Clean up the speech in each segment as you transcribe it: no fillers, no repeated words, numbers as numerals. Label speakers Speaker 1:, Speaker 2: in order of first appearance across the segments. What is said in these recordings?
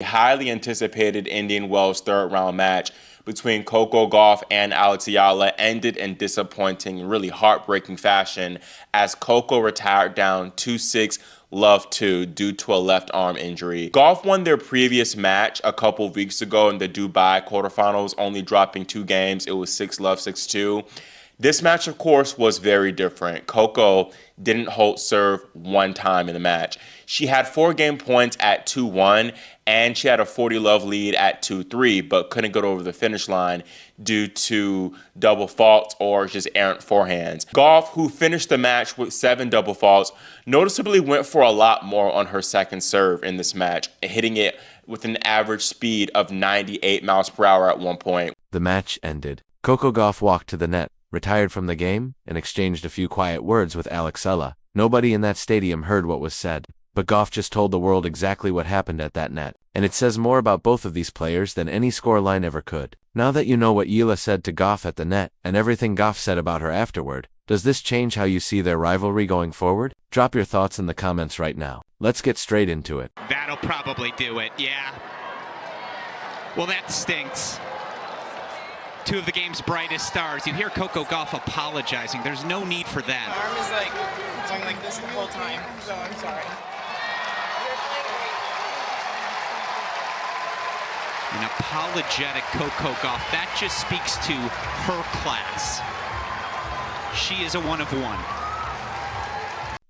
Speaker 1: Highly anticipated Indian Wells third round match between Coco Gauff and Alex Eala ended in disappointing, really heartbreaking fashion as Coco retired down 2-6 love 2 due to a left arm injury. Gauff won their previous match a couple weeks ago in the Dubai quarterfinals, only dropping 2 games. It was 6 love 6-2. This match, of course, was very different. Coco didn't hold serve one time in the match. She had 4 game points at 2-1, and she had a 40-love lead at 2-3, but couldn't get over the finish line due to double faults or just errant forehands. Gauff, who finished the match with 7 double faults, noticeably went for a lot more on her second serve in this match, hitting it with an average speed of 98 miles per hour at one point.
Speaker 2: The match ended. Coco Gauff walked to the net, retired from the game, and exchanged a few quiet words with Alex Eala. Nobody in that stadium heard what was said, but Gauff just told the world exactly what happened at that net, and it says more about both of these players than any scoreline ever could. Now that you know what Eala said to Gauff at the net, and everything Gauff said about her afterward, does this change how you see their rivalry going forward? Drop your thoughts in the comments right now. Let's get straight into it.
Speaker 3: That'll probably do it, yeah. Well, that stinks. 2 of the game's brightest stars. You hear Coco Gauff apologizing. There's no need for that.
Speaker 4: My arm is like going like this the whole time, so I'm sorry.
Speaker 3: An apologetic Coco Gauff. That just speaks to her class. She is a one of one.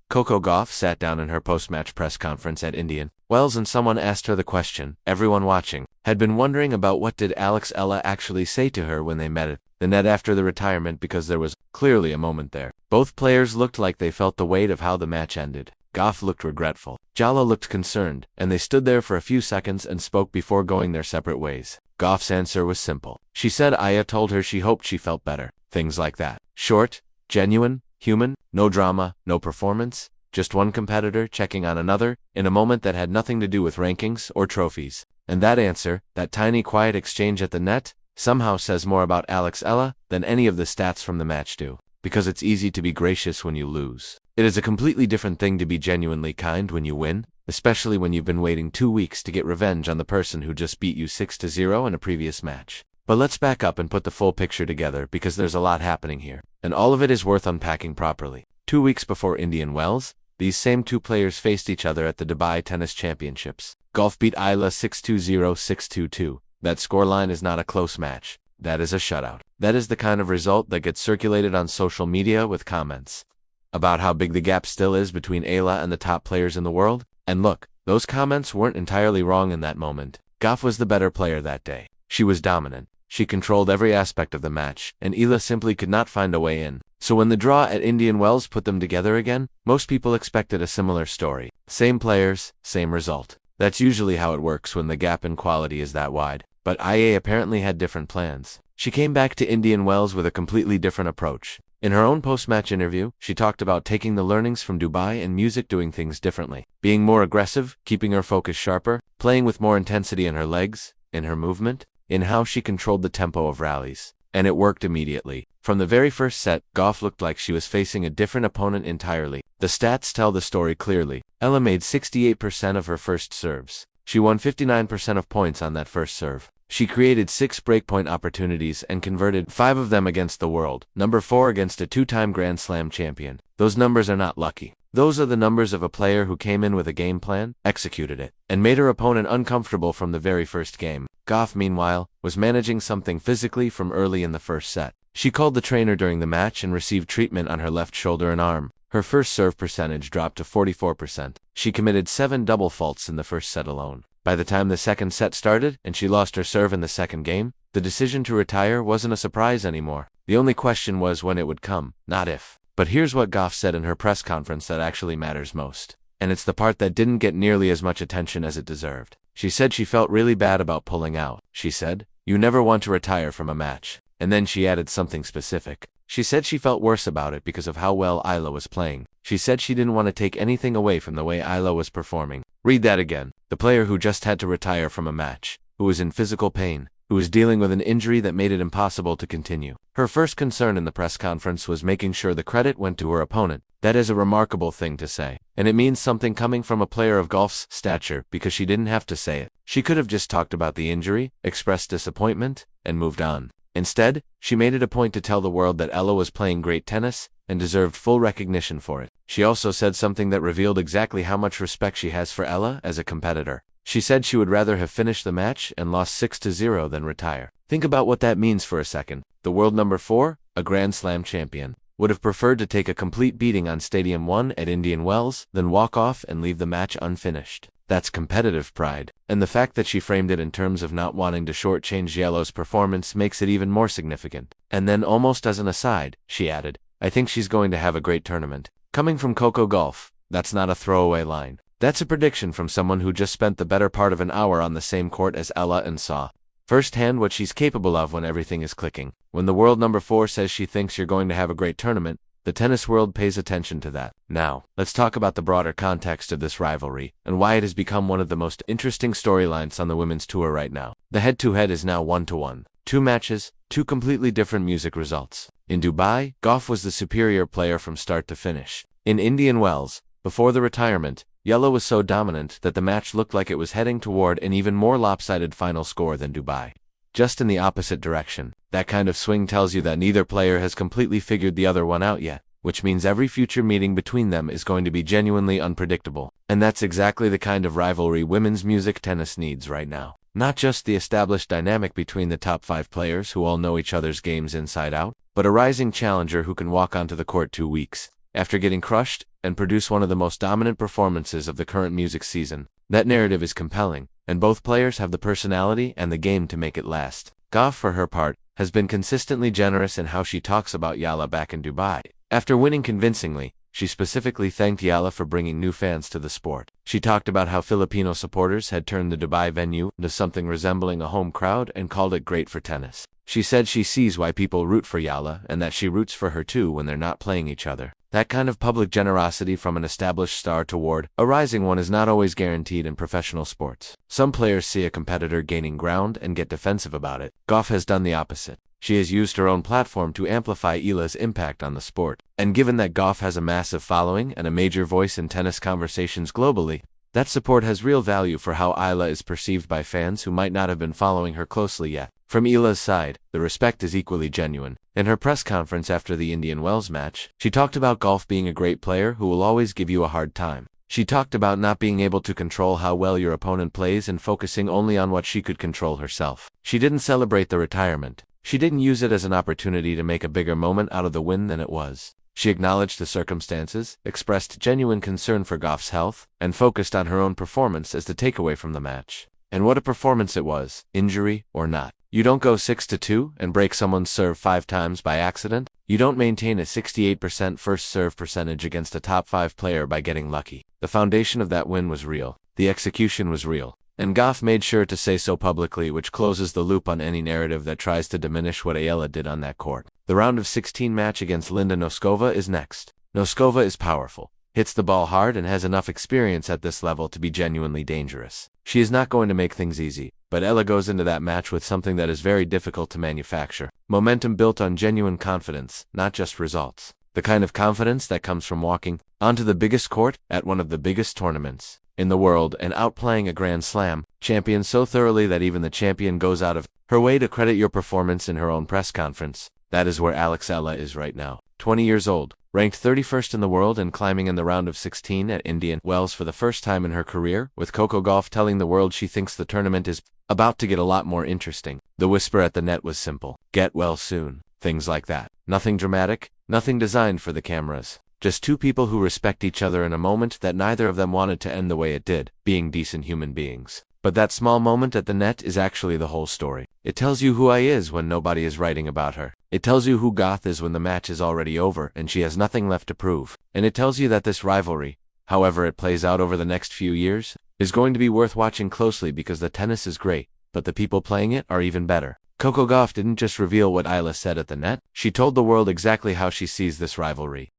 Speaker 2: Coco Gauff sat down in her post-match press conference at Indian Wells and someone asked her the question. Everyone watching had been wondering about what did Alex Eala actually say to her when they met at the net after the retirement, because there was clearly a moment there. Both players looked like they felt the weight of how the match ended. Gauff looked regretful. Eala looked concerned, and they stood there for a few seconds and spoke before going their separate ways. Gauff's answer was simple. She said Aya told her she hoped she felt better. Things like that. Short, genuine, human, no drama, no performance, just one competitor checking on another in a moment that had nothing to do with rankings or trophies. And that answer, that tiny quiet exchange at the net, somehow says more about Alex Eala than any of the stats from the match do. Because it's easy to be gracious when you lose. It is a completely different thing to be genuinely kind when you win, especially when you've been waiting 2 weeks to get revenge on the person who just beat you 6-0 in a previous match. But let's back up and put the full picture together, because there's a lot happening here, and all of it is worth unpacking properly. 2 weeks before Indian Wells, these same 2 players faced each other at the Dubai Tennis Championships. Gauff beat Eala 6-2-0, 6-2-2. That scoreline is not a close match. That is a shutout. That is the kind of result that gets circulated on social media with comments about how big the gap still is between Eala and the top players in the world. And look, those comments weren't entirely wrong in that moment. Gauff was the better player that day. She was dominant. She controlled every aspect of the match, and Eala simply could not find a way in. So when the draw at Indian Wells put them together again, most people expected a similar story. Same players, same result. That's usually how it works when the gap in quality is that wide. But IA apparently had different plans. She came back to Indian Wells with a completely different approach. In her own post-match interview, she talked about taking the learnings from Dubai and music, doing things differently, being more aggressive, keeping her focus sharper, playing with more intensity in her legs, in her movement, in how she controlled the tempo of rallies. And it worked immediately. From the very first set, Gauff looked like she was facing a different opponent entirely. The stats tell the story clearly. Eala made 68% of her first serves. She won 59% of points on that first serve. She created 6 breakpoint opportunities and converted 5 of them against the world, number 4 against a 2-time Grand Slam champion. Those numbers are not lucky. Those are the numbers of a player who came in with a game plan, executed it, and made her opponent uncomfortable from the very first game. Gauff, meanwhile, was managing something physically from early in the first set. She called the trainer during the match and received treatment on her left shoulder and arm. Her first serve percentage dropped to 44%. She committed 7 double faults in the first set alone. By the time the second set started and she lost her serve in the second game, the decision to retire wasn't a surprise anymore. The only question was when it would come, not if. But here's what Gauff said in her press conference that actually matters most. And it's the part that didn't get nearly as much attention as it deserved. She said she felt really bad about pulling out. She said, "You never want to retire from a match." And then she added something specific. She said she felt worse about it because of how well Eala was playing. She said she didn't want to take anything away from the way Eala was performing. Read that again. The player who just had to retire from a match, who was in physical pain, who was dealing with an injury that made it impossible to continue. Her first concern in the press conference was making sure the credit went to her opponent. That is a remarkable thing to say, and it means something coming from a player of Gauff's stature because she didn't have to say it. She could have just talked about the injury, expressed disappointment, and moved on. Instead, she made it a point to tell the world that Eala was playing great tennis and deserved full recognition for it. She also said something that revealed exactly how much respect she has for Eala as a competitor. She said she would rather have finished the match and lost 6-0 than retire. Think about what that means for a second. The world number 4, a Grand Slam champion, would have preferred to take a complete beating on Stadium 1 at Indian Wells than walk off and leave the match unfinished. That's competitive pride, and the fact that she framed it in terms of not wanting to shortchange Yellow's performance makes it even more significant. And then, almost as an aside, she added, "I think she's going to have a great tournament." Coming from Coco Gauff, that's not a throwaway line. That's a prediction from someone who just spent the better part of an hour on the same court as Eala and saw firsthand what she's capable of when everything is clicking. When the world number 4 says she thinks you're going to have a great tournament, the tennis world pays attention to that. Now, let's talk about the broader context of this rivalry and why it has become one of the most interesting storylines on the women's tour right now. The head-to-head is now 1-1. 2 matches, 2 completely different music results. In Dubai, Gauff was the superior player from start to finish. In Indian Wells, before the retirement, Yellow was so dominant that the match looked like it was heading toward an even more lopsided final score than Dubai. Just in the opposite direction. That kind of swing tells you that neither player has completely figured the other one out yet, which means every future meeting between them is going to be genuinely unpredictable. And that's exactly the kind of rivalry women's music tennis needs right now. Not just the established dynamic between the top 5 players who all know each other's games inside out, but a rising challenger who can walk onto the court 2 weeks after getting crushed and produce one of the most dominant performances of the current music season. That narrative is compelling, and both players have the personality and the game to make it last. Gauff, for her part, has been consistently generous in how she talks about Yala back in Dubai. After winning convincingly, she specifically thanked Yala for bringing new fans to the sport. She talked about how Filipino supporters had turned the Dubai venue into something resembling a home crowd and called it great for tennis. She said she sees why people root for Yala and that she roots for her too when they're not playing each other. That kind of public generosity from an established star toward a rising one is not always guaranteed in professional sports. Some players see a competitor gaining ground and get defensive about it. Gauff has done the opposite. She has used her own platform to amplify Eala's impact on the sport. And given that Gauff has a massive following and a major voice in tennis conversations globally, that support has real value for how Eala is perceived by fans who might not have been following her closely yet. From Eala's side, the respect is equally genuine. In her press conference after the Indian Wells match, she talked about Gauff being a great player who will always give you a hard time. She talked about not being able to control how well your opponent plays and focusing only on what she could control herself. She didn't celebrate the retirement. She didn't use it as an opportunity to make a bigger moment out of the win than it was. She acknowledged the circumstances, expressed genuine concern for Gauff's health, and focused on her own performance as the takeaway from the match. And what a performance it was, injury or not. You don't go 6-2 and break someone's serve 5 times by accident. You don't maintain a 68% first serve percentage against a top 5 player by getting lucky. The foundation of that win was real. The execution was real. And Gauff made sure to say so publicly, which closes the loop on any narrative that tries to diminish what Eala did on that court. The round of 16 match against Linda Noskova is next. Noskova is powerful, hits the ball hard, and has enough experience at this level to be genuinely dangerous. She is not going to make things easy, but Eala goes into that match with something that is very difficult to manufacture. Momentum built on genuine confidence, not just results. The kind of confidence that comes from walking onto the biggest court at one of the biggest tournaments in the world and outplaying a Grand Slam champion so thoroughly that even the champion goes out of her way to credit your performance in her own press conference. That is where Alex Eala is right now. 20 years old, ranked 31st in the world and climbing in the round of 16 at Indian Wells for the first time in her career, with Coco Gauff telling the world she thinks the tournament is about to get a lot more interesting. The whisper at the net was simple: get well soon. Things like that. Nothing dramatic, nothing designed for the cameras. Just 2 people who respect each other in a moment that neither of them wanted to end the way it did, being decent human beings. But that small moment at the net is actually the whole story. It tells you who I is when nobody is writing about her. It tells you who Gauff is when the match is already over and she has nothing left to prove. And it tells you that this rivalry, however it plays out over the next few years, is going to be worth watching closely because the tennis is great, but the people playing it are even better. Coco Gauff didn't just reveal what Eala said at the net, she told the world exactly how she sees this rivalry.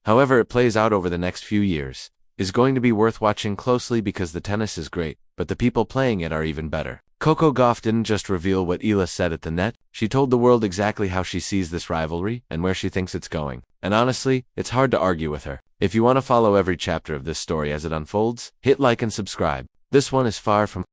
Speaker 2: However it plays out over the next few years, is going to be worth watching closely because the tennis is great, but the people playing it are even better. Coco Gauff didn't just reveal what Eala said at the net, she told the world exactly how she sees this rivalry and where she thinks it's going. And honestly, it's hard to argue with her. If you want to follow every chapter of this story as it unfolds, hit like and subscribe. This one is far from